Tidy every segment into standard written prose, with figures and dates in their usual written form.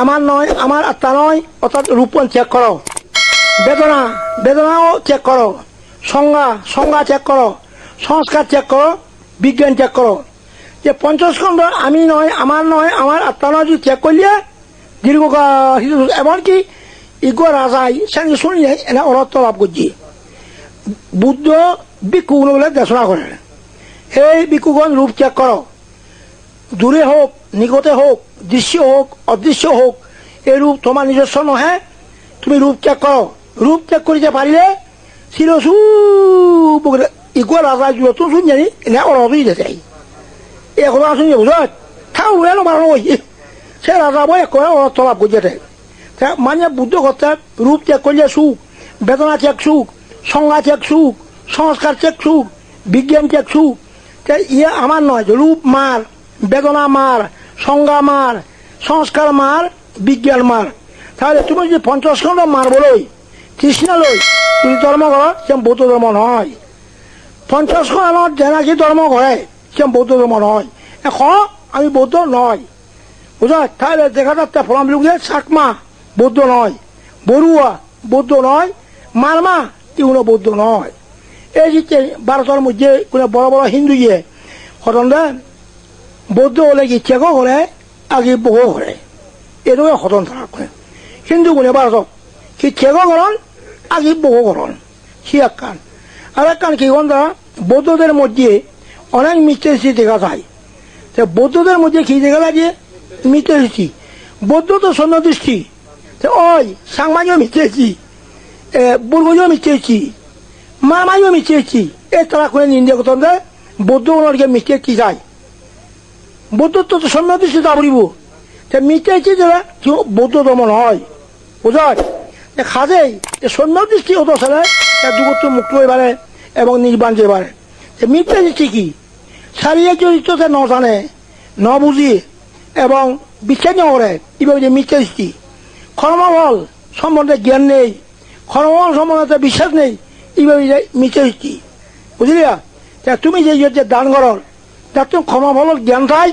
আমার নয়, আমার আত্মা নয়, অর্থাৎ রূপন চেক করো। বেদনা, বেদনাও চেক করো। সংজ্ঞা, সংজ্ঞা চেক করো। সংস্কার চেক করো। বিজ্ঞান চেক করো। যে পঞ্চস্কন্ধ আমি নয়, আমার নয়, আমার আত্মা নয় যদি চেক করলে দীর্ঘকাল এমনকি ইগো রাজাই সঙ্গে শুনি এনে অরত্ব লাভ করছি। বুদ্ধ ভিক্ষুগুলো বলে দেশনা করেন, এই ভিক্ষুগণ রূপ চেক করো। দূরে হোক, নিকটে হোক, দৃশ্য হোক, অদৃশ্য হোক, এই রূপ তোমার নিজস্ব নহে। তুমি রূপ চেক করো। রূপ চেক করিতে পারিলে শিরসু ইগো রাজাই নতুন শুনি জানি এনে অরতই দেয় এখন শুনি বুঝত থাও এলো মারানো হয়েছে সে রাজা বই এক অর্থ লাভ করছে। মানে বুদ্ধ করতে রূপ চেক করলে সুখ, বেদনা চেক সুখ, সংজ্ঞা চেক সুখ, সংস্কার চেক সুখ, বিজ্ঞান চেক সুখ। ইয়ে আমার নয়, রূপ মার, বেদনা মার, সংজ্ঞা মার, সংস্কার মার, বিজ্ঞান মার। তাহলে তুমি যদি পঞ্চস্কন্ধ মার বলোই কৃষ্ণ লই তুমি ধর্ম করো, সে বৌদ্ধ ধর্ম নয়। পঞ্চস্কন্ধ যে নাকি ধর্ম করে সে বৌদ্ধ ধর্ম নয়। এখন আমি বৌদ্ধ নয় বুঝা। তাহলে দেখা যাচ্ছে ফলাম লোকদের চাকমা বৌদ্ধ নয়, বড়ুয়া বৌদ্ধ নয়, মারমা এগুলো বৌদ্ধ নয়। এই যে ভারতের মধ্যে কোনো বড় বড় হিন্দু ইয়ে হতন বৌদ্ধ হলে কি চেকও করে আগে বহু করে এরকম হতন থাকা করে। হিন্দু গুণে ভারত কি চেকও করেন আগে বহু করেন সি এক কান। আর এক কান কি দ্বারা বৌদ্ধদের মধ্যে অনেক মিথ্যে দেখা যায়। বৌদ্ধদের মধ্যে কি দেখা লাগে মিথ্যে দৃষ্টি। বৌদ্ধ তো সৈন্য দৃষ্টি ওই সাংমাইও মিথ্যেছি, বুর্গজও মিথ্যেছি, মামাইও মিথ্যেছি। এই তারা করে নিন্দে করতেন যে বৌদ্ধ ওনারকে মিথ্যেছি যায়। বৌদ্ধত্ব তো সৈন্য দৃষ্টি তা বলিব মিথ্যেছি যারা কেউ বৌদ্ধ ধর্ম নয় বুঝায়। খাজেই সৈন্য দৃষ্টি হতো ছেলে দুগত্ব মুক্ত হয়ে পারে এবং নির্বাণ যে পারে। মিথ্যে দৃষ্টি কি শারীরিক চরিত্রতে ন জানে ন বুঝি এবং বিশ্বাস নকরে এইভাবে যে মিথ্যে দৃষ্টি। কর্মফল সম্বন্ধে জ্ঞান নেই, কর্মফল সম্বন্ধে বিশ্বাস নেই, এইভাবে যে মিথ্যে দৃষ্টি বুঝলিয়া। তুমি যে দান করন যাতে কর্মফলের জ্ঞান থাই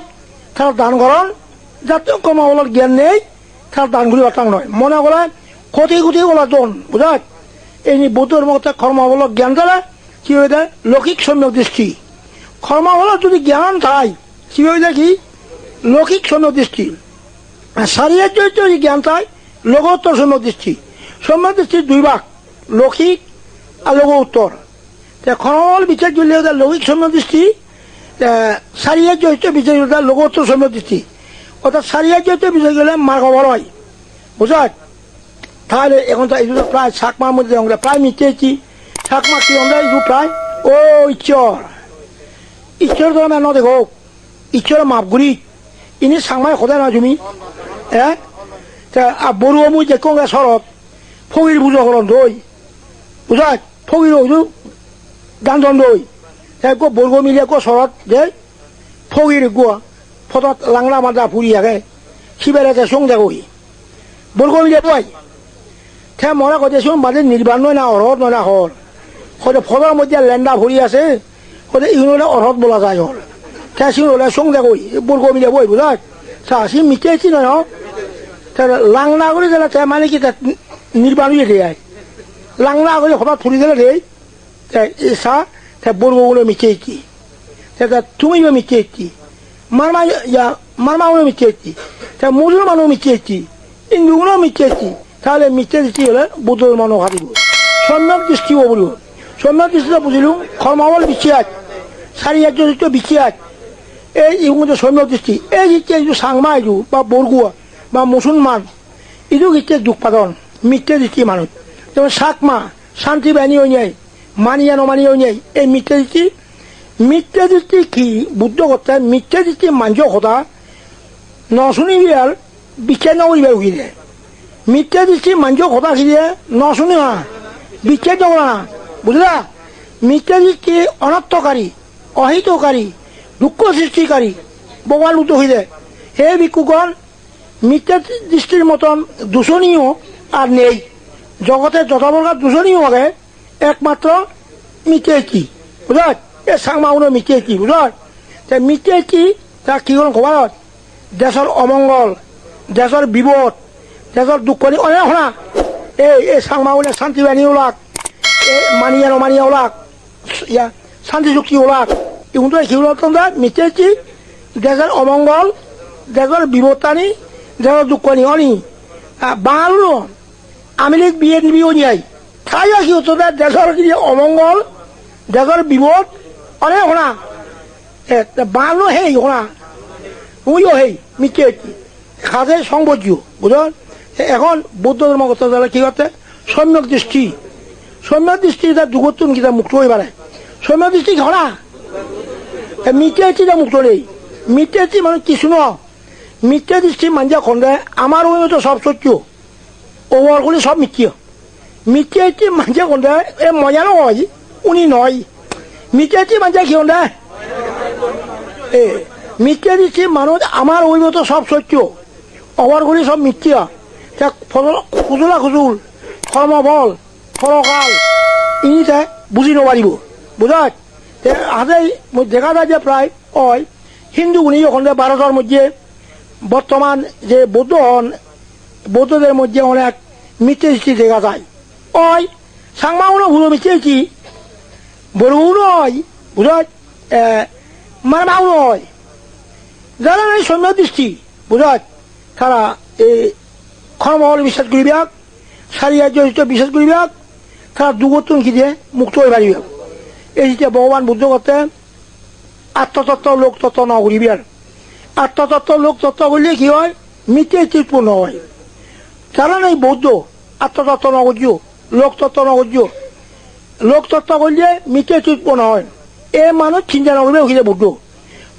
তার দান করন, যাতে কর্মফলের জ্ঞান নেই তার দানগুলি অটাং নয়। মনে করে কোটি কোটি ওলা জন বুঝায় এই বৌদ্ধর মধ্যে কর্মফলের জ্ঞান দ্বারা কি হয়ে যায় লৌকিক সম্যক দৃষ্টি। কর্মফলের যদি জ্ঞান থাই কি হয়ে যায় কি লৌকিক সম্যক দৃষ্টি। শারীরিক চরিত্র যদি জ্ঞান থাই লঘোত্তর সম্যক দৃষ্টি। সম্যক দৃষ্টির দুই ভাগ লৌকিক আর লঘোত্তর। কর্মফল বিচার করলে লৌকিক সম্যক দৃষ্টি, শারীরিক চরিত্র বিচার করলে লঘোত্তর সম্যক দৃষ্টি। অর্থাৎ শারীরিক চরিত্র বিচার করলে মার্গ বড় হয় বুঝায়। তাহলে এখন এই প্রায় শাকমার মধ্যে আমরা প্রায় মিটেছি। শাকমা কি আমরা এই প্রায় ও ঈশ্বর ঈশ্বর তো আমি দেখো ঈশ্বর মাপগুড়ি ইনি সাংমায় সদায় না তুমি হ্যাঁ বড়ো মুই যে কংগ্রে শরৎ ফকির পুজো করন দই বুঝায়। ফকির গান্ধন দই বর্গ মিলিয়ে কো শরৎ যে ফকির গোয়া ফটত লাংলা মাদা ফুরি আগে সিবেলাতে সং দেখি বর্গ মিলিয়ে পাই থে মনে করতেছোন বাদে নির্বাণ নয় না অরহত নয় না হর হয়তো ফটোর মধ্যে ল্যান্ডা ভরি আছে হয়তো ইউনো অরহত বলা যায় হল থে সিং হলে সং দেখি বর্গ মিলিয়ে বই বুঝায়। সি মিটেছি নয় লাংনা করে দিলে মানে কি নির্বাণ হয়ে দেয় লাংনা করে হঠাৎ ফুরি দিলে দেয় চা বর্গগুলো মিটেছি তুমিও মিটেছি মারমাগুলো মিটেছি মুসলমানও মিটেছি হিন্দুগুলো মিটেছি। তাহলে মিথ্যে দৃষ্টি হলে বৌদ্ধ ধর্ম হারিব। সম্যক দৃষ্টিও বলিব। সম্যক দৃষ্টিতে বুঝিল কর্মফল বিচ্ছিয়াত, শারীরিক চরিত্র বিচ্ছিয়াত, এই মধ্যে সম্যক দৃষ্টি। এই যে সাংমা এইটো বা বরগুয়া বা মুসলমান এইটো হচ্ছে দুঃপাদন মিথ্যে দৃষ্টি মানুষ। যেমন শাকমা শান্তি বাহিনী হয়ে যায় মানিয়া নমানি হয়ে যায় এই মিথ্যে দৃষ্টি। মিথ্যে দৃষ্টি কি বুদ্ধ করতে মিথ্যে দৃষ্টি মাঞ্জ কথা নশুনিবি আর বিচার নকরিবার উঠিলে মিথ্যা দৃষ্টি মাঞ্জ কথা খিলে নশুনি না বিচার নকরা না বুঝলা। মিথ্যা দৃষ্টি অনর্থকারী অহিতকারী দুঃখ সৃষ্টিকারী ভগবান উত হইলে হে ভিক্ষুগণ মিথ্যা দৃষ্টির মতন দূষণীয় আর নেই জগতে যত প্রকার দূষণীয় হবে একমাত্র মিথ্যেছি বুঝল। এ সাংমাগুলো মিথ্যেছি বুঝল। মিথ্যেছি তা কি হল খবর দেশের অমঙ্গল দেশৰ বিপদ দেশৰ দুখ কৰি অনেক শুনা এই চাংমা ওলাক শান্তি বাহিনী ওলাক এই মানিয়া নমানিয়া ওলাক শান্তি চুক্তি ওলাক ইহঁতে সিহঁতৰ মিটেছি দেশৰ অমংগল দেশৰ বিপদ টানি দেশৰ দুখ কৰি অনি বাঙালো আমিলিক বিয়ে নিবি অনিয়াই ঠাই সিহঁতৰ দেশৰ অমংগল দেশৰ বিপদ অনেক শুনা বাঙালো সেই শুনা উইও সেই মিটেছি খাজে সংবজ্য বুঝলেন এখন বৌদ্ধ ধর্মগত যারা কি করতে সম্যক দৃষ্টি তার যুগতুন কিতা মুক্ত হয়ে পারে সম্যক দৃষ্টি ঘনা মিটেছি তা মুক্ত নেই মিটেছি মানে কিছু ন মিথ্যা দৃষ্টি মাঞ্জা খন্ডে আমার ওই তো সব সত্য ওভারগুলি সব মিথ্যেছি মাঞ্জা খন্ডে এ মজা নয় উনি নয় মিথ্যেছি মাঞ্জা কি খন্ডে এ মিথ্যা দৃষ্টি মানুষ আমার ওই মতো সব সত্য অভারগুলি সব মিথ্যা খুজুলা খুজুল কর্মবল ফলকাল ইনিতে বুঝি নপারিব বুঝাত হাতে দেখা যায় যে প্রায় ওই হিন্দুগুলি যখন ভারতের মধ্যে বর্তমান যে বৌদ্ধদের মধ্যে অনেক মিথ্যে দৃষ্টি দেখা যায় ওই সাংমাগুলো ভুলো মিথ্যেছি বড়ও নয় বুঝাত মারমাও নয় যারা নাই সম্যক দৃষ্টি বুঝাত তারা এই কর্মবল বিশ্বাস করিবাক সারিয়ার্য বিশ্বাস করিবাক তারা দুগতুন খিদে মুক্ত হয়ে পারিবাক এই যে ভগবান বুদ্ধ করতে আত্মতত্ত্ব লোকতত্ত্ব ন করিবার আত্মতত্ত্ব লোকতত্ত্ব করলে কি হয় মিথ্যে চিৎপূর্ণ হয় যারা নেই বৌদ্ধ আত্মতত্ত্ব ন করছ লোকতত্ত্ব ন করছ লোকতত্ত্ব করলে মিথ্যে চিৎপূর্ণ হয় এ মানুষ চিন্তা ন করবে ওখানে বৌদ্ধ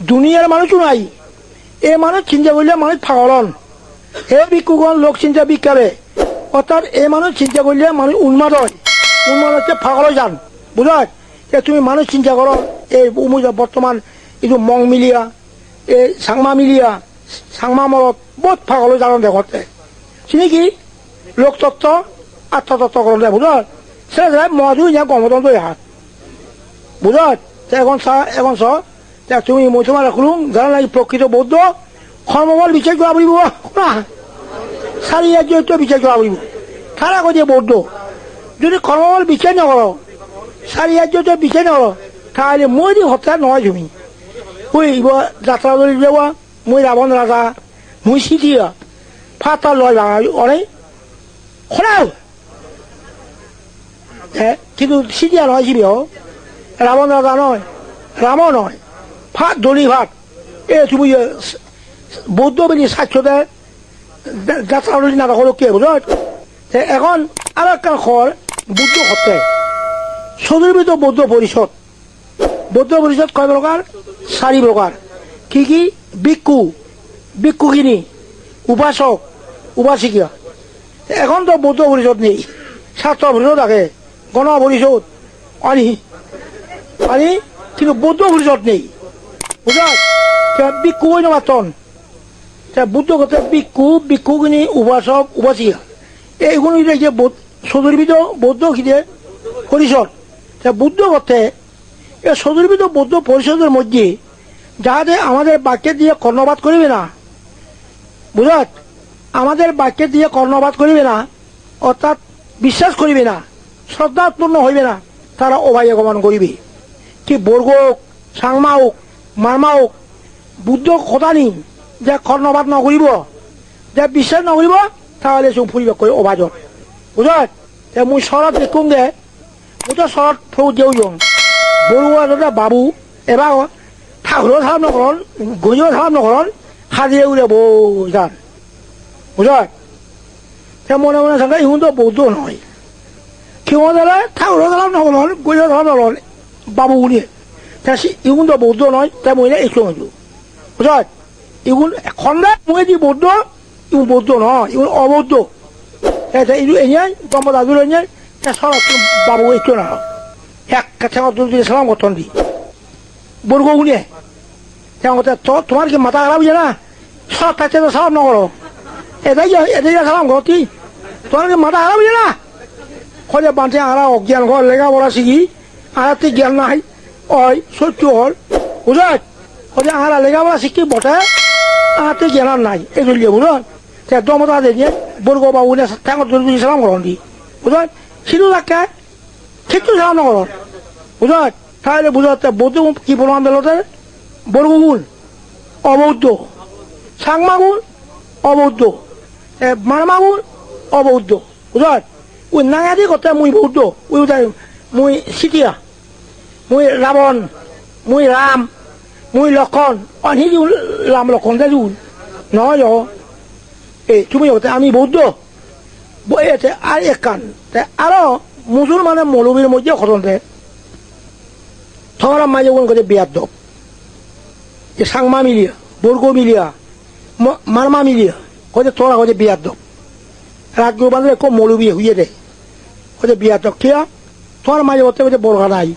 দুনিয়ার মানুষও নাই এ মানুষ চিন্তা করলে মানুষ পাগলন হে ভিক্ষুগণ লোক চিন্তা বিজ্ঞানে অর্থাৎ এই মানুষ চিন্তা করলে মানুষ উন্মাদ হয় উন্মাদ হচ্ছে পাগল যান বুঝায় যে তুমি মানুষ চিন্তা করো এই বর্তমান এই মং মিলিয়া এই সাংমা মরত বহুত পাগল জানো দেখতে চিনি কি লোকতত্ত্ব আত্মতত্ত্ব করতে বুঝার সে মজু ইয়া গণতন্ত্র হাত বুঝার এখন তুমি মুসলমান রাখলুম যারা নাকি প্রকৃত বৌদ্ধ কর্মবল বিচার করা বলিব না সারিয়ার্য বিচার করা বলিব তারা কে বৌদ্ধ যদি কর্মবল বিচার না করো সারিয়ার্য বিচার না করো তাহলে মই দি হত্যা নহয় তুমি ওই যাত্রা দলি যাওয়া মই রাবণ রাজা মই সিটিয়া ফাটা লয় অনেক খোলাও কিন্তু সিটিয়া নয় জিবি রাবণ রাজা নয় রাম নয় ফাট দলি ভাত এ তুমি বৌদ্ধ বলি স্বাস্থ্যতে যাত্রা দলি না রাখলো কে বুঝ এখন আর একটা খর বুদ্ধ হত্যা সদর্বিত বৌদ্ধ পরিষদ কয় প্রকার 4 প্রকার কি কি ভিক্ষুকিনী উপাসক উপাসিকা এখন তো বৌদ্ধ পরিষদ নেই ছাত্র পরিষদ আছে গণ পরিষদ আনি কিন্তু বৌদ্ধ পরিষদ নেই বুঝা ভিক্ষু ওই মাতন বুদ্ধ কথা ভিক্ষুকিনী উপাসক উপাসিকা এইগুলো যে সদর্বিত বৌদ্ধ খিদে পরিষদ বুদ্ধ করতে এই সদর্বিত বৌদ্ধ পরিষদের মধ্যে যাহাতে আমাদের বাক্যে দিয়ে কর্ণপাত করিবে না বুঝাত আমাদের বাক্যে দিয়ে কর্ণপাত করিবে না অর্থাৎ বিশ্বাস করিবে না শ্রদ্ধাপূর্ণ হইবে না তারা অবাই আগমন করিবে কি বর্গ হোক সাংমা হোক মারমা হোক বুদ্ধ কথা নি যে কর্ণপাত নকরিব যে বিশ্বাস নকরিব তাহলে সব ফুরিব করে অবাজত বুঝাত মুই শরৎ দেখুন দে মুই তো শরৎ ফৌ দেউজন বড়ুয়া দাদা বাবু এবার ঠাকুরও ধারণ নকরণ গঞ্জও ধারণ নকরণ হাজিয়ে উড়ে বউ যান বুঝাত মনে মনে থাকে ইহুন তো বৌদ্ধ নয় কেউ দাদা ঠাকুরও ধারণ নকরণ গঞ্জও ধারণ নকরণ বাবু উড়িয়ে ইহুন তো বৌদ্ধ নয় তাই মহিলা একটু বুঝাত ইগুন খন্ডা মই দি বৌদ্ধ ইউ বৌদ্ধ নয় ইগুন অবৌদ্ধ ইউ এনিয়াই গম্ব দাদুর এনিয়াই শরৎ বাবু একটু না এক সালাম করতেন দি বর্গ উনিয়ে তোমার কি মাথা খারাপ হয়েছে না সব থাকছে তো সালাম না করো এটাই সালাম করো তুই তোমার কি মাথা খারাপ হয়েছে না খোঁজে বাঁচে আরা অজ্ঞান ঘর লেখাপড়া শিখি আর তুই জ্ঞান নাই ওই সত্য হল বুঝাত খোঁজে আরা লেখাপড়া শিখি বটে আর তুই জ্ঞান নাই এই চলিয়ে বুঝল দমতা দিয়ে বর্গ বাবু ঠ্যাঙর ধরে সালাম করন দি বুঝলেন সিধু থাকে কিচ্ছু সালাম না করন বুঝলেন তাহলে বুঝতে বৌদ্ধ কি প্রমাণ দিল বর্গগুণ অবৌদ্ধ সাংমাগুণ অবৌদ্ধ মারমাগুণ অবৌদ্ধ বুঝলেন ওই নাঙাদি কথা মুই বৌদ্ধ ওই মুই সিটিয়া মুই রাবণ মুই রাম মুই লক্ষণ অনি রাম লক্ষণ দেখুন নহয় তুমি হতে আমি বৌদ্ধ এতে আর এক কান আরো মুসলমানের মৌলবীর মধ্যে খতনতে থরা মাঝে কোন করে বিয়ার দপ সাংমা মিলিয়া বর্গ মিলিয়া মারমা মিলিয়া কোথায় তোরা কোথায় বিয়ার দপ রাজ্য বান্ধব খুব মৌলবী হইয়ে দেয় কোথায় বিয়ার দপ কিয়া তোমার মাঝে বলতে বলতে বোরখা নাই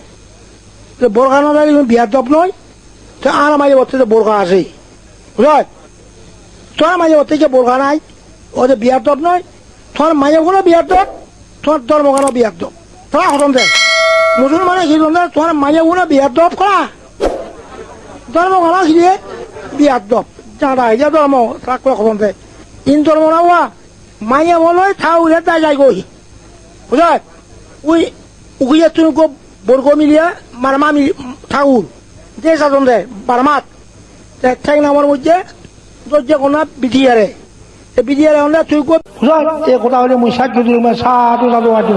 বোরখা না থাকলে বিয়ার দপ নয় তো আর মাঝে বলতে বোরখা আছে বুঝল তোমার মাঝে বলতে যে বোরখা নাই ওদের বিয়ার দপ নয় তোমার মাঝে কোনো বিয়ার দপ তোমার ধর্মখানো বিয়ার দপ তোরা খতম দেয় মুসলমানে কি তোমার মাঝে কোনো বিয়ার দপ করা ধর্মখানো খিলিয়ে বিয়ার দপ জানা এই যে ধর্ম তাক করে খতম দেয় ইন ধর্ম না হওয়া মাইয়া বলো থাউলে তাই যাই গই বুঝল ওই উকিয়ে তুমি বর্গ মিলিয়া মারমা ঠাকুর যে সাধন দেয় বারমাত ঠেক নামের মধ্যে যে কোনো বিধিয়ারে বিধিয়ারে হলে তুই বুঝল এই কথা হলে মুই সাক্ষী সাধু সাধু